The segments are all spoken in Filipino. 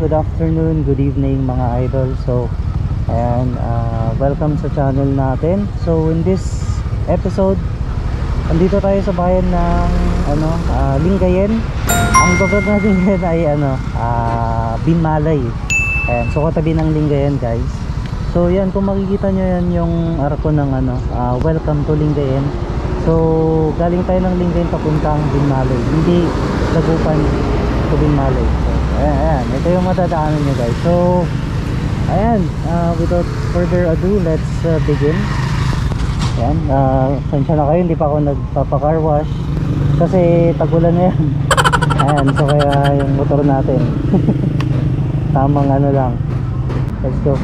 good afternoon, good evening mga idol. So, ayan, welcome sa channel natin. So, in this episode, andito tayo sa bayan ng Lingayen. Ang babat natin yan ay Binmalay. Ayan, so katabi ng Lingayen guys. So, yan, kung makikita nyo yan yung arko ng welcome to Lingayen. So, galing tayo ng Lingayen papuntang Binmalay. Hindi Dagupan to Binmalay. So, ayan, ito yung matadaanan nyo guys. So, ayan, without further ado, let's begin. Ayan, sensya na kayo, hindi pa ako nagpapa-car wash kasi tagulan na yan. Ayan, so kaya yung motor natin tamang lang. Let's go.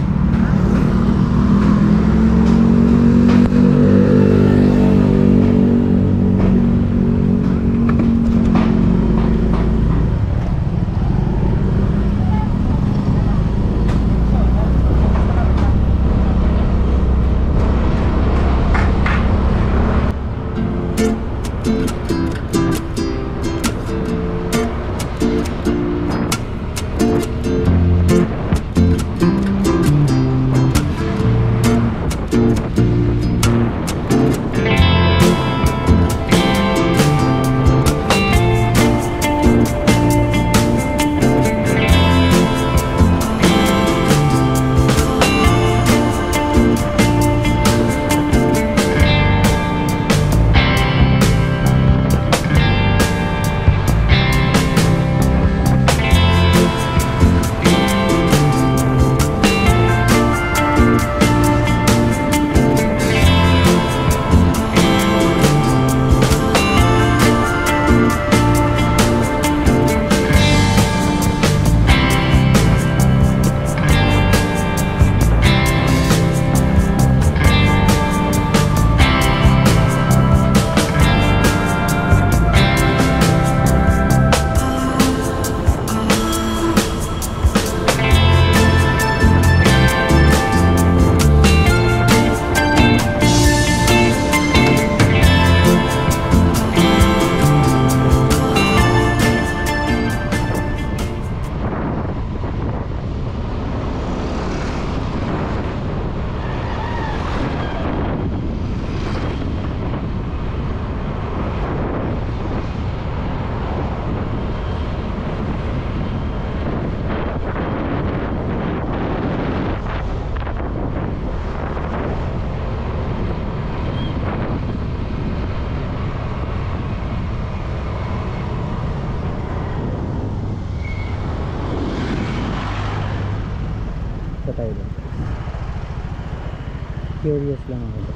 Curious lang ako.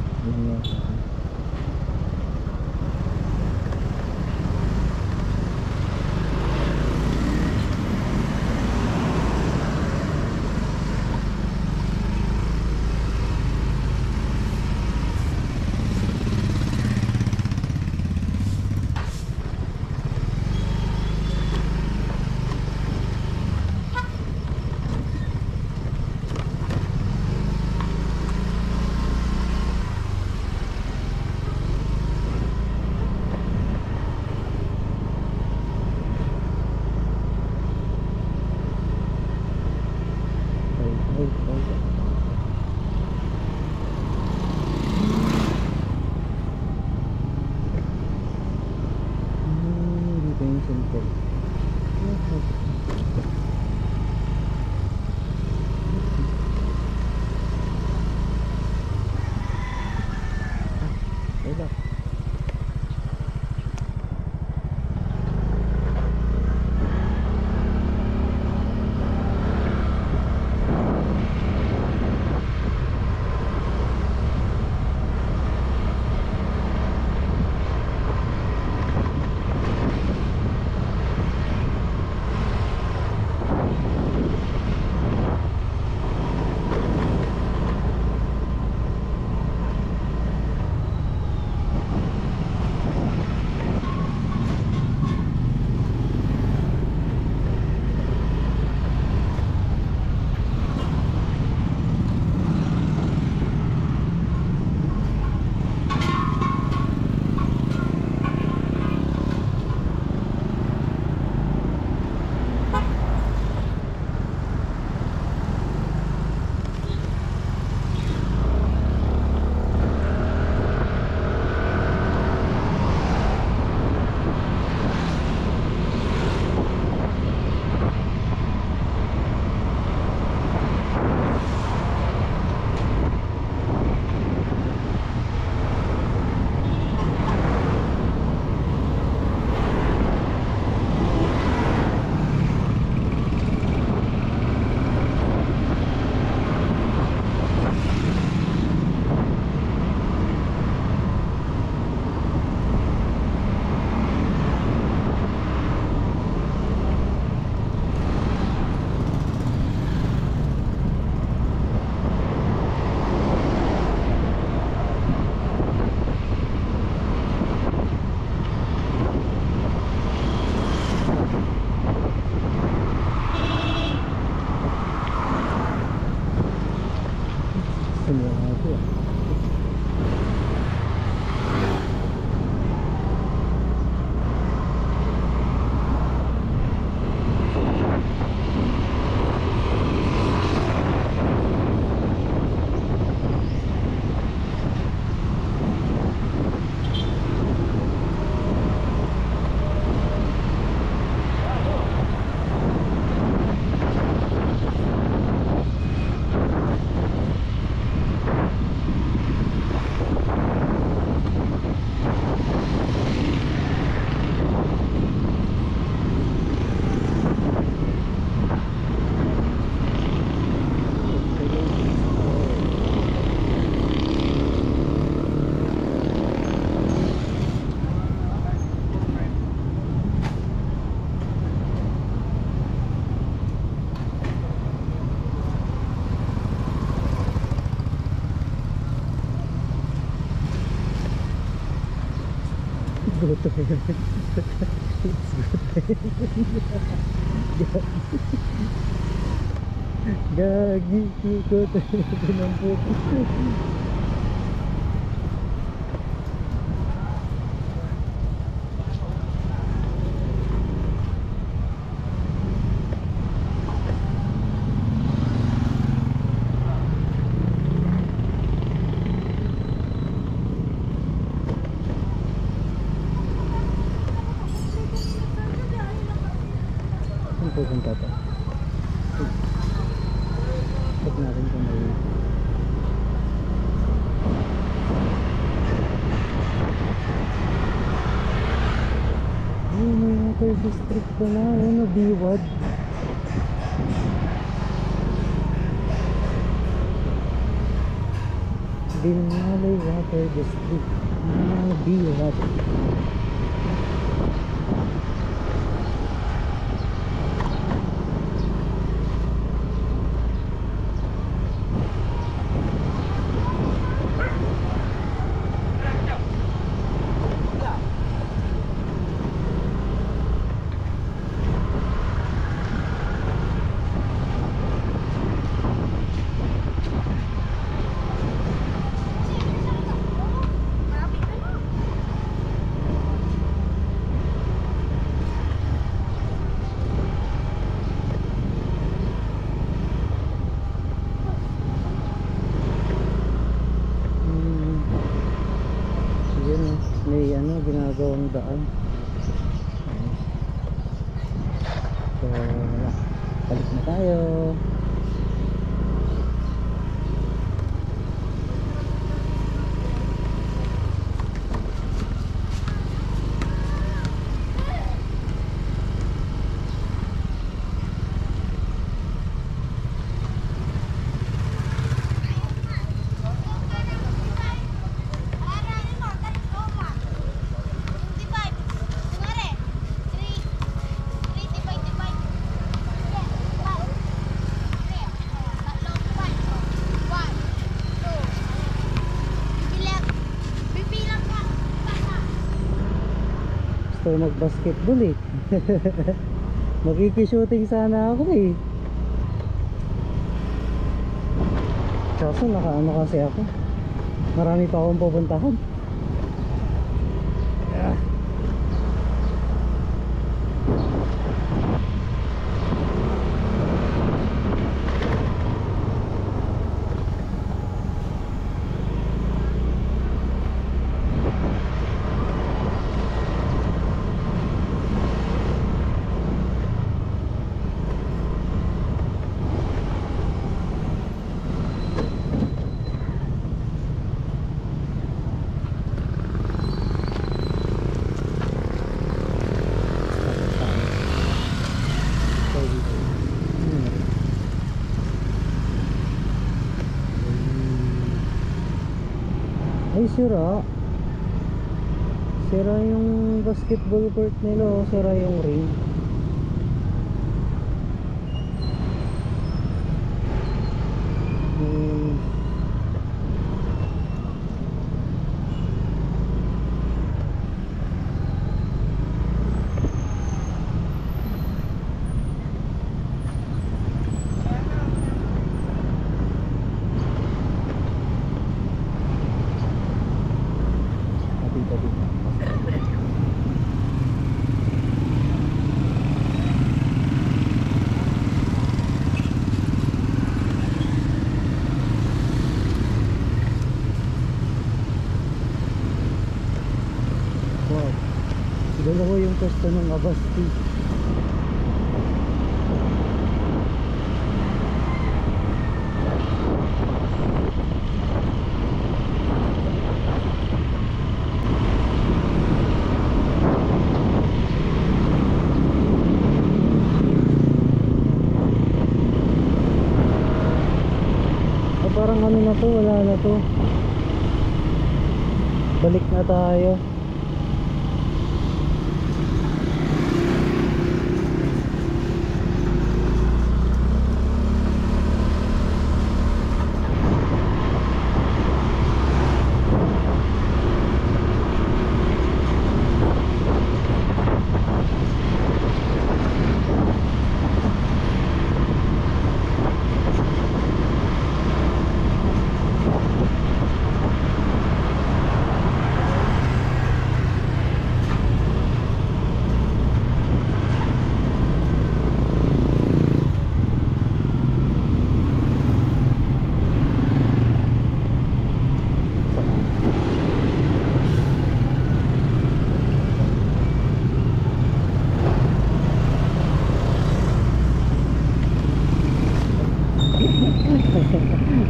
Sumiyado. Goto yun. It's goto. Gagi. Goto yun ang puto. Saan pupunta to? Check natin kung may may water district pa na. Ano, Biwad. Binalay Water District. Biwad. May ginagawang daan. So wala, balik na tayo. Gusto mag-basketball eh. Magkiki-shooting sana ako eh. Kaso nakaano kasi ako. Marami pa akong pupuntahan. Ay sira. Sira yung basketball court nila. Sira yung ring. Dalawa yung pwesto ng Abasti. Parang ano na to, wala na to. Balik na tayo.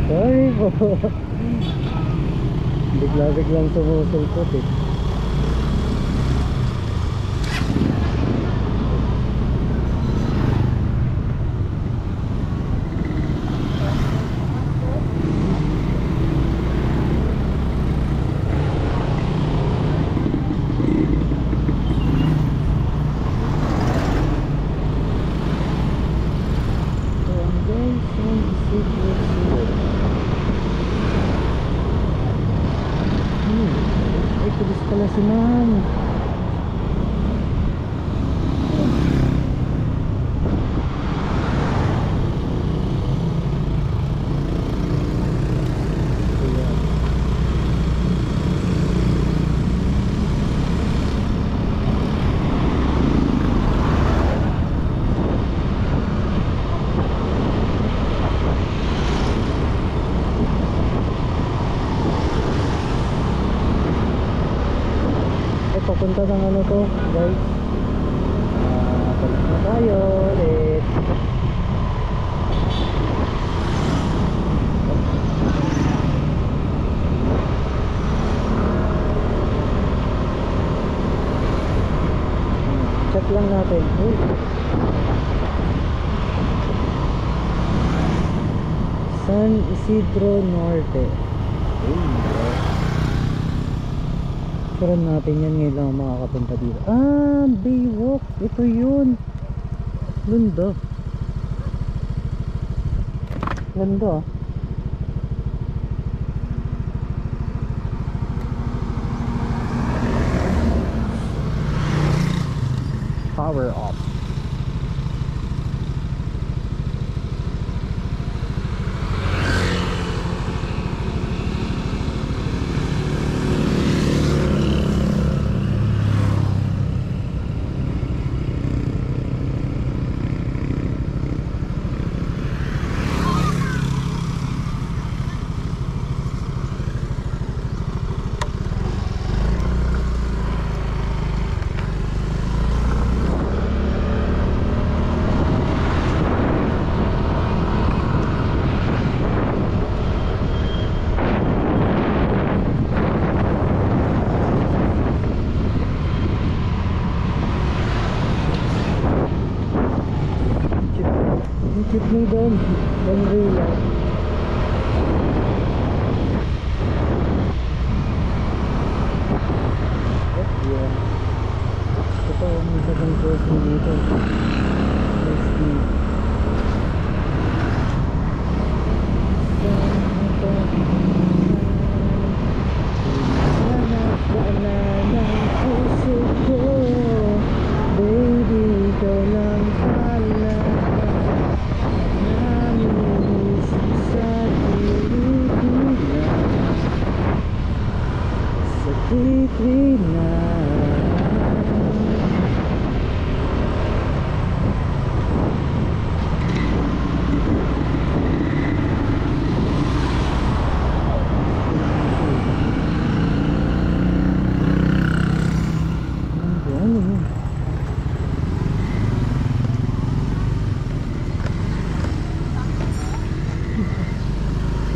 Sorry po. Bigla-biglang sumusulpot eh. Tulis pala si ma'am. Papunta ng ano to guys, balik na tayo ulit. Check lang natin. San Isidro Norte. Suran natin yan, ngayon lang makakapunta dito. Ah, Baywalk, ito yun. Ganda. Ganda. Power off. Cute mo doon, Unreal. Yeah. Ito, may isang crossing dito. Let's see. Hanap-hanap ng puso ko, baby, ikaw lang pala. Titrina.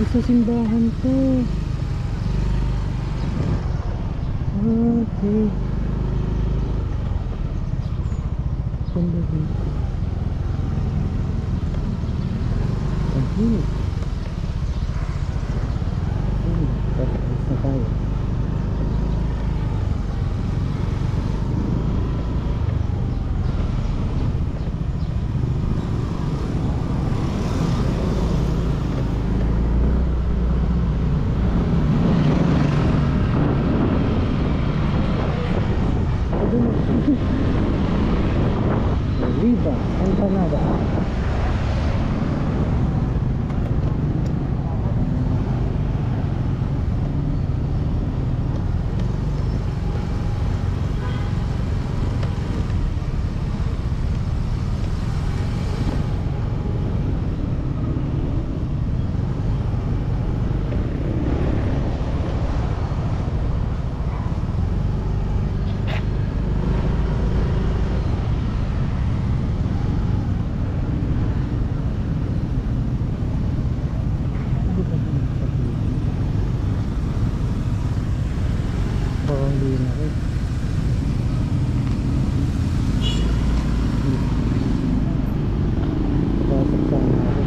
Ay, sa simbahan to. Okay. Ganda dito. Okay. Tapos na tayo. Riva Empanada. Parang hindi na rin. Pasok sana ako.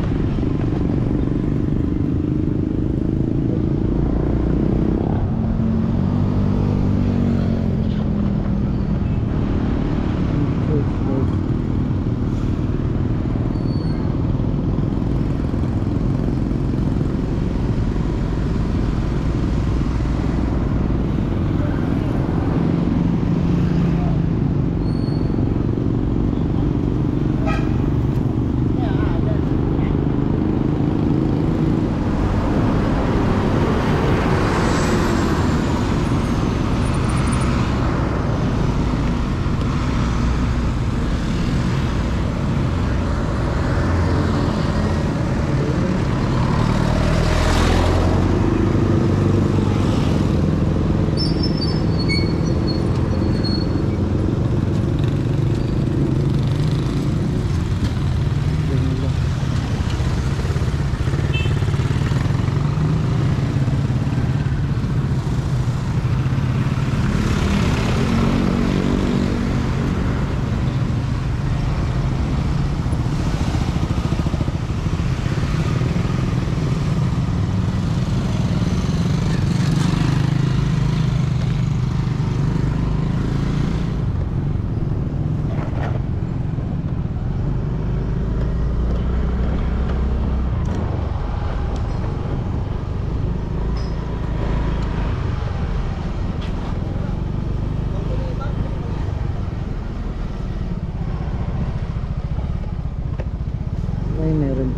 Ay, meron.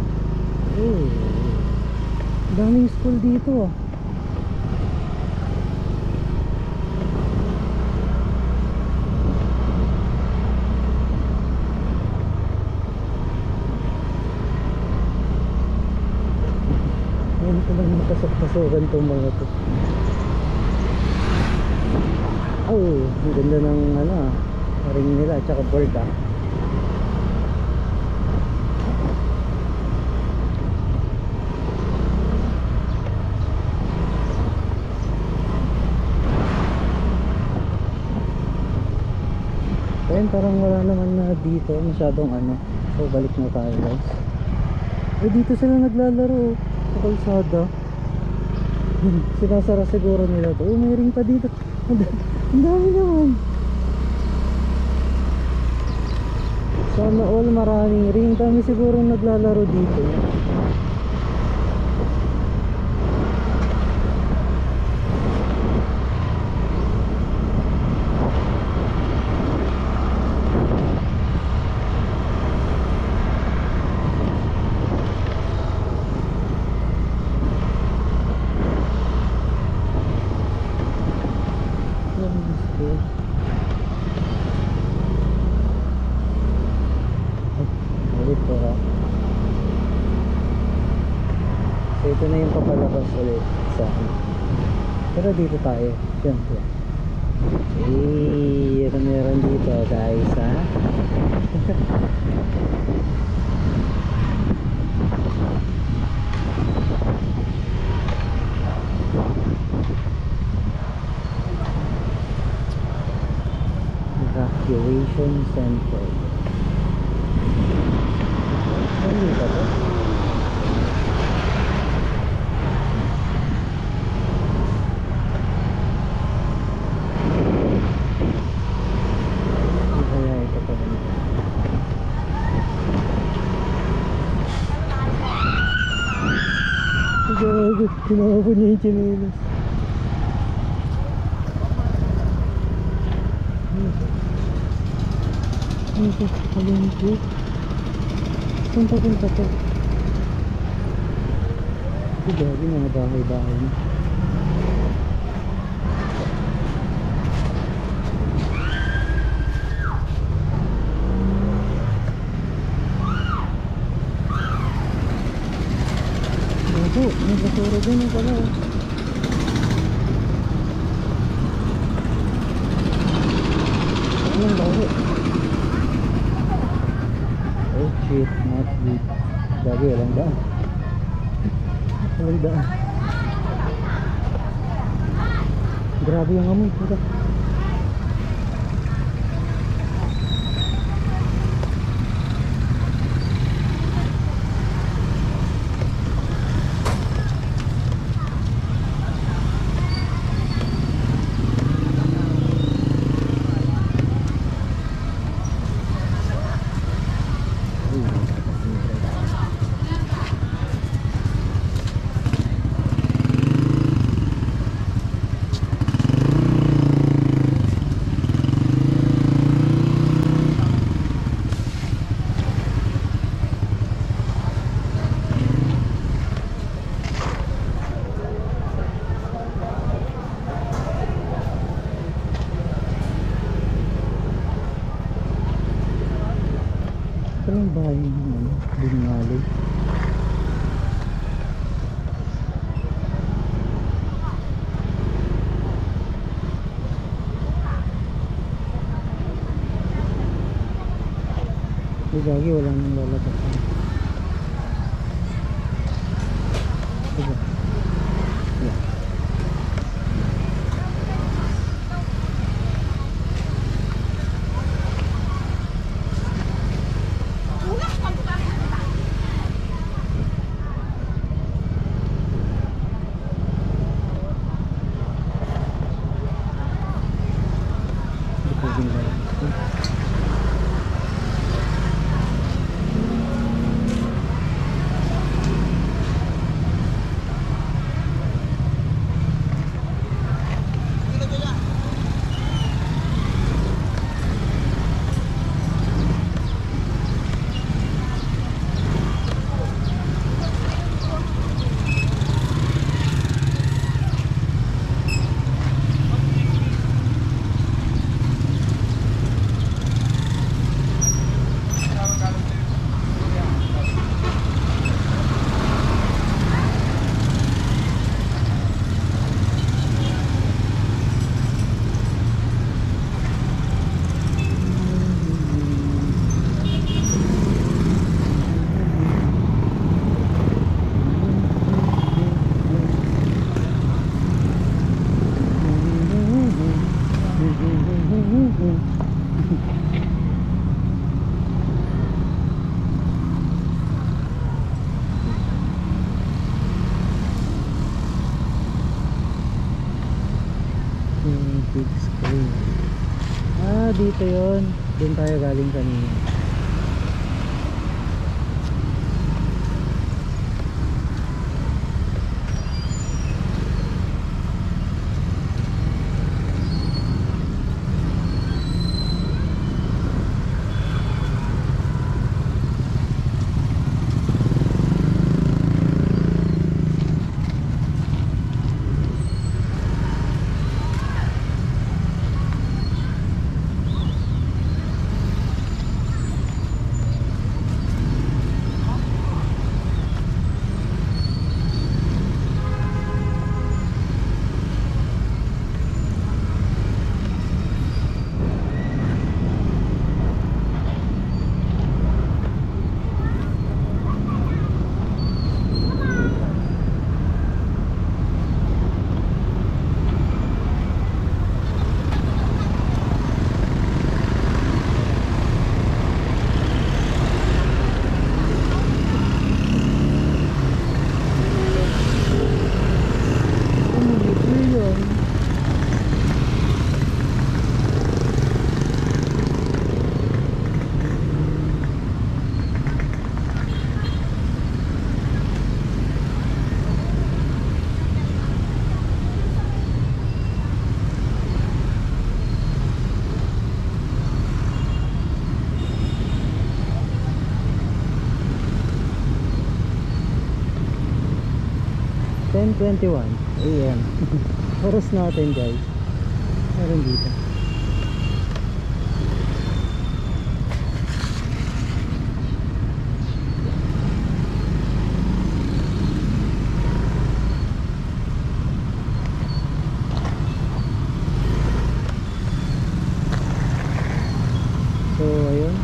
Oh, daming school dito. Ngayon ko lang nakasok-pasokan itong mga to. Oh, ang ganda ng ring nila at saka board Ayun, parang wala naman na dito masyadong so balik na tayo guys. Eh, dito sila naglalaro sa kalsada. Sinasara siguro nila to. Oh, may ring pa dito. Ang dami naman. Sana all maraming ring. Dami siguro naglalaro dito. So ito na yung papalabas ulit sa pero dito tayo syempre. Ito meron dito guys Evacuation Center. Hindi ba to? Kaya ito pa rin. Gago, kinakapon niya yung chinelas. Ito, halungko. Saan papunta to? Gago, mga bahay-bahay na. Gago, may basura dyan yung pala. Anong bago? Oh shit, not good. Gago, walang daan. Walang daan. Grabe yung amoy. Puta. Ito yung bahay ng Bingali. Gagi, walang lalabas. Diba? Yeah. Big screen. Ah, dito yon. Doon tayo galing kanina. 10:21 AM. Oras natin guys. Meron dito. So ayun.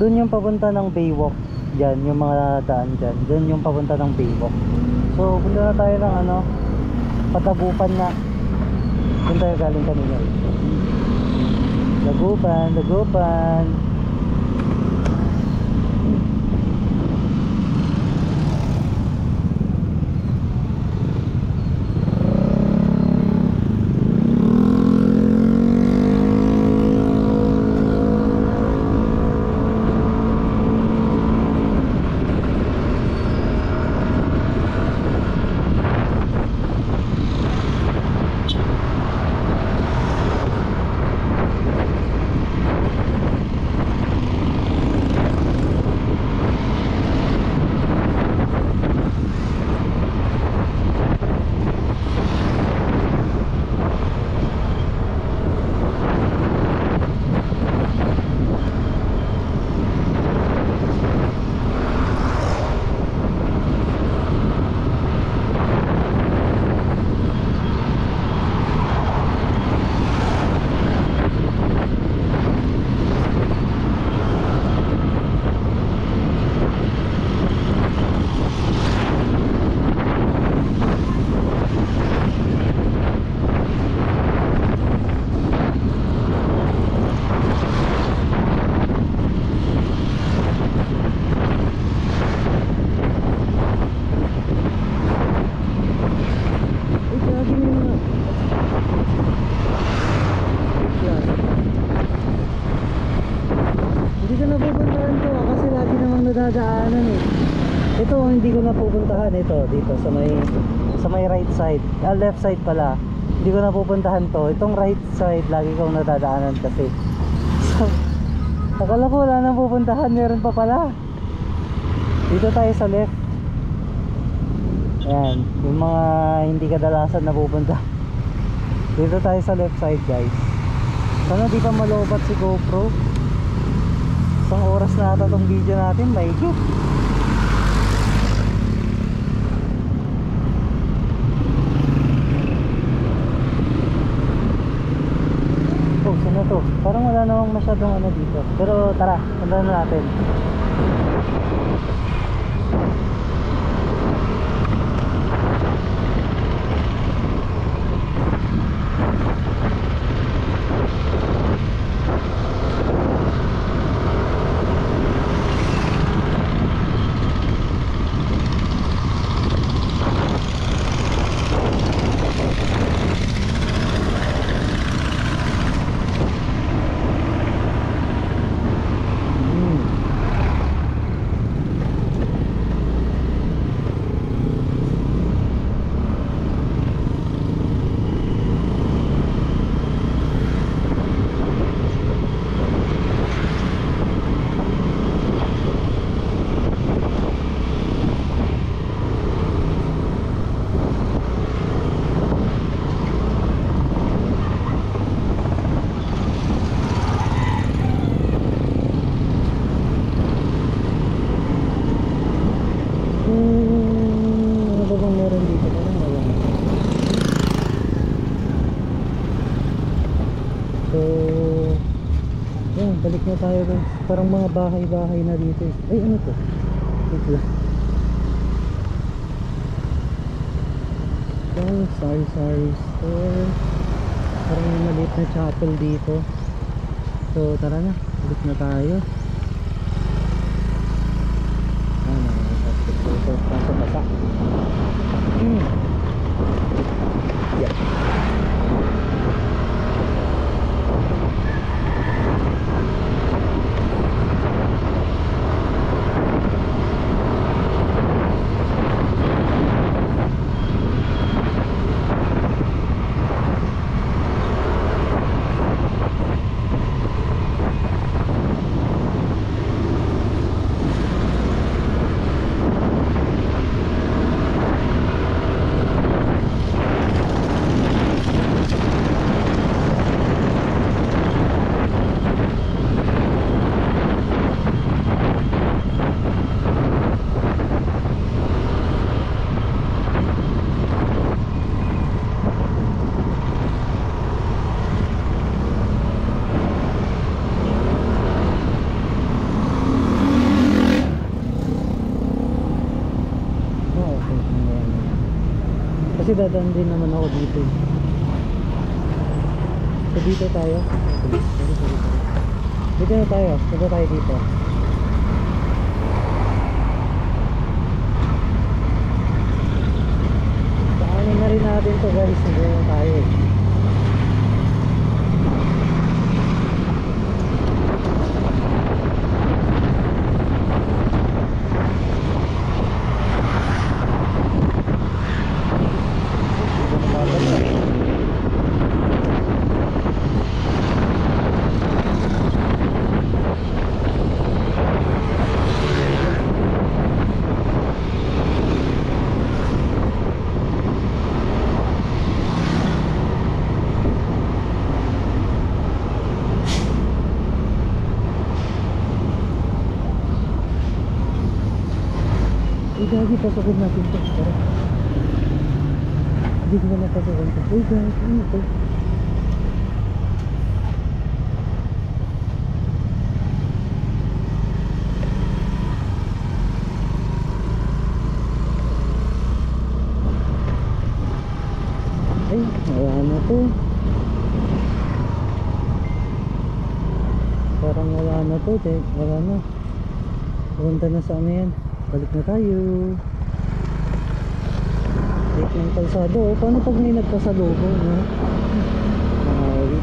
Doon yung papunta ng Baywalk. Diyan yung mga daan dyan. Diyan yung papunta ng Baywalk. So punta na tayo ng ano, Patagupan na. Doon tayo galing kanina. Dagupan. Nadadaanan eh. Ito hindi ko na pupuntahan ito dito sa may right side. Left side pala. Hindi ko na pupuntahan to. Itong right side lagi kong nadadaanan kasi. So, akala ko wala nang pupuntahan, meron pa pala. Dito tayo sa left. Ayan, yung mga hindi kadalasan na pupunta. Dito tayo sa left side guys. Sana di pa malobat si GoPro. Isang oras na ata tong video natin, mahigit. Oh, saan na to? Parang wala namang masyadong ano dito. Pero tara, sundan na natin. balik na tayo guys. Parang mga bahay-bahay na dito. Ay, ano to? Wait lang. Oh, sari-sari store. Parang may maliit na chapel dito. So tara na, balik na tayo. Ano, ito basa. Yeah. Kasi dadaan din naman ako dito. So dito tayo. Dito na tayo. Dito tayo dito. Paanin na rin natin to guys. Dito na tayo. Gagi, pasukin natin ito. Tara. Hindi ko na pasukin ito. Uy guys, ano ito? Ay, wala na to. Parang wala na to. Wala na. Punta na sa ano yan. Balik na tayo. Dito yung kalsado. Paano pag may nagpasalubong, no? Nakawali.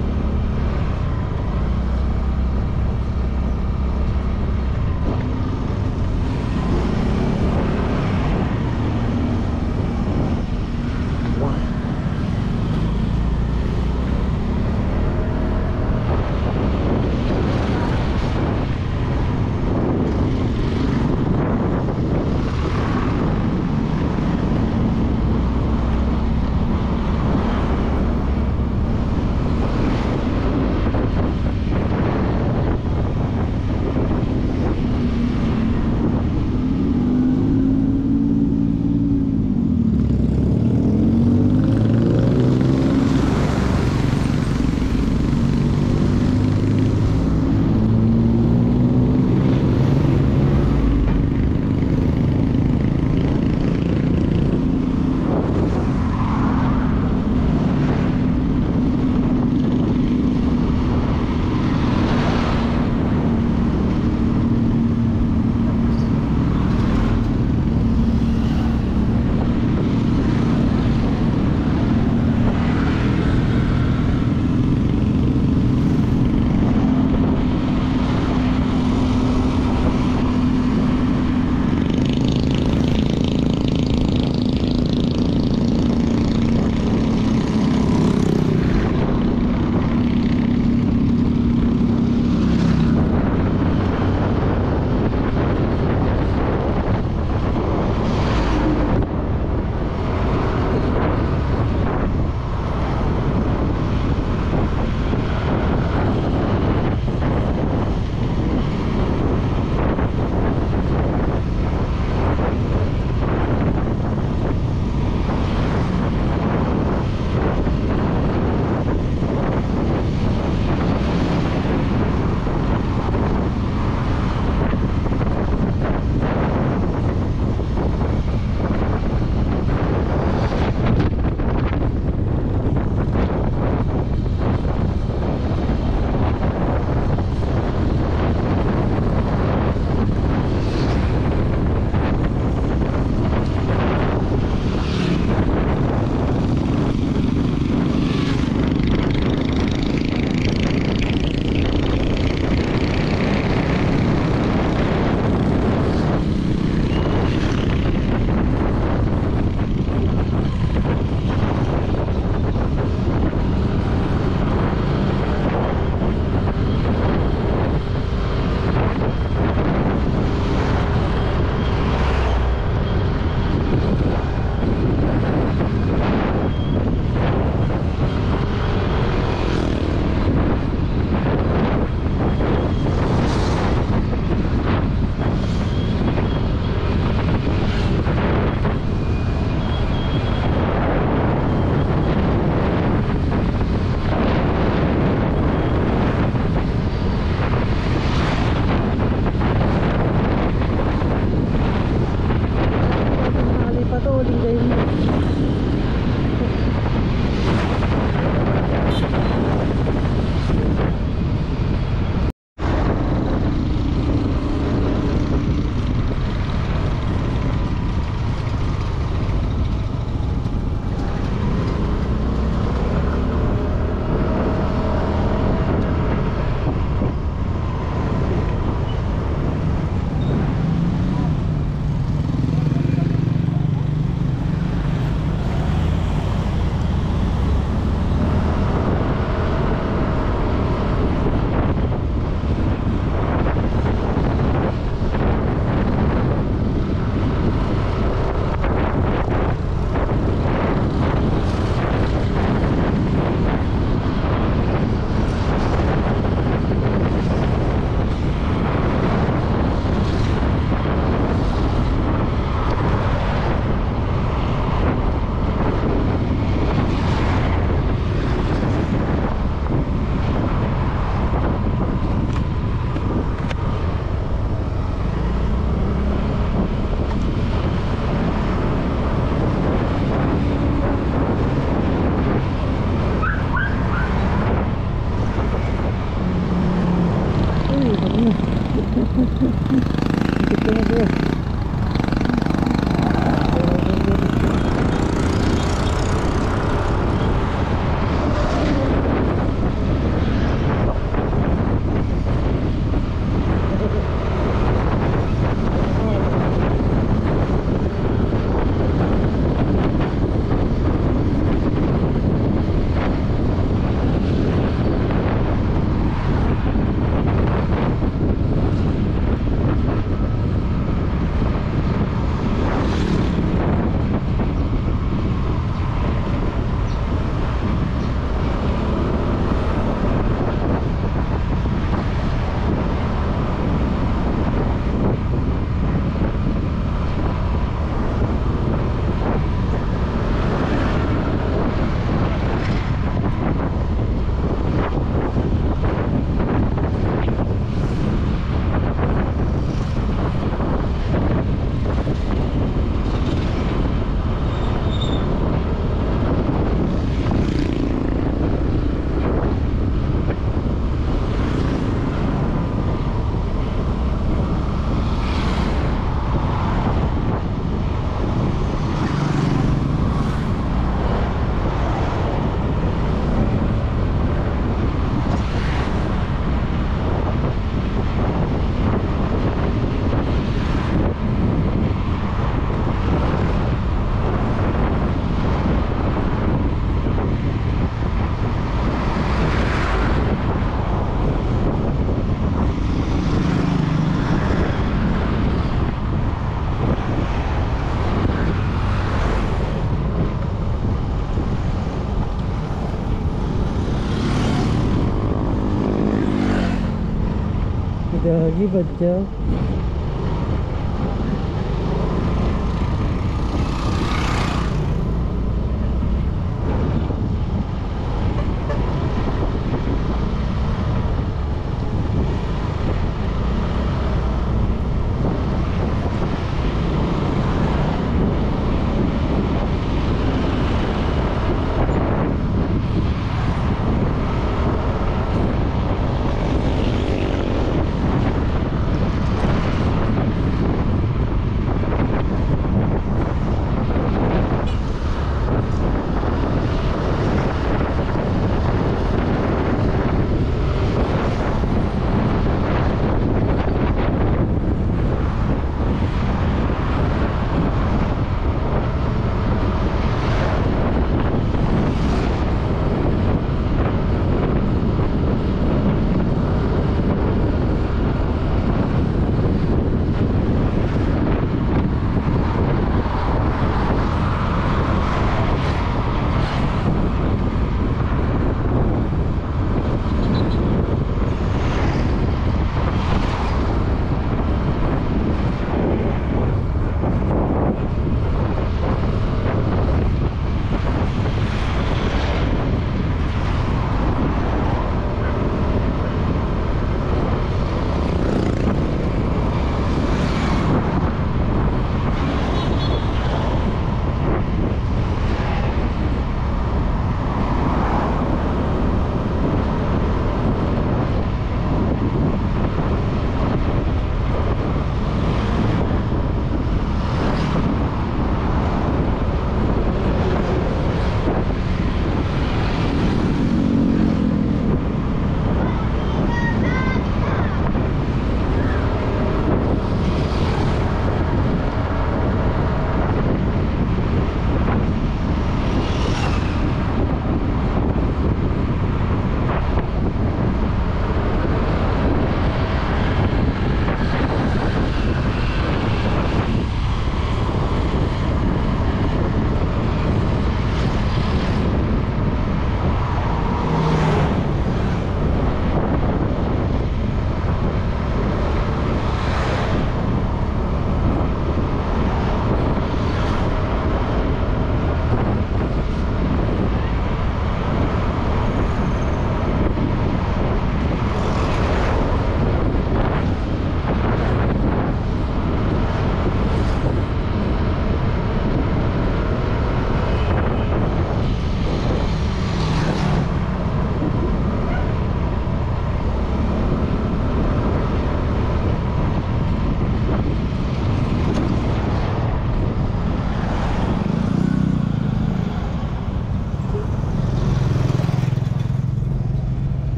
Gagi ba siya?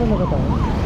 talaga tayo.